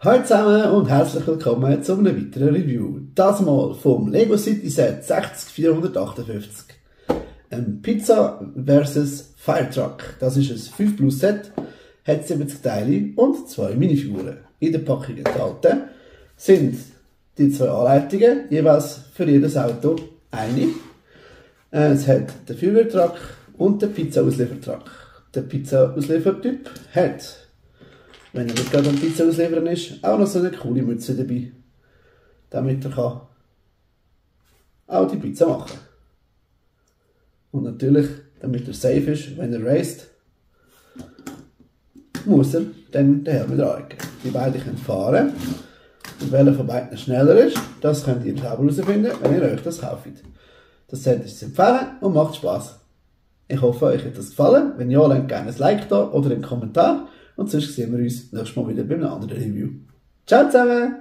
Hallo zusammen und herzlich willkommen zu einem weiteren Review. Das mal vom Lego City Set 60458. Pizza vs. Firetruck. Das ist ein 5 Plus Set, hat 70 Teile und 2 Minifiguren. In der Packung enthalten sind die 2 Anleitungen, jeweils für jedes Auto eine. Es hat den Feuerwehrtruck und den Pizza-Ausliefertruck. Der Pizza-Ausliefertyp hat, wenn er nicht gerade am Pizza ausliefern ist, auch noch so eine coole Mütze dabei, damit er auch die Pizza machen kann. Und natürlich, damit er safe ist, wenn er raced, muss er dann den Helm wieder anlegen. Die beiden können fahren. Und welcher von beiden schneller ist, das könnt ihr selber herausfinden, wenn ihr euch das kauft. Das Set ist zu empfehlen und macht Spaß. Ich hoffe, euch hat das gefallen. Wenn ja, lasst gerne ein Like da oder einen Kommentar. Und sonst sehen wir uns nächstes Mal wieder beim anderen Review. Ciao zusammen!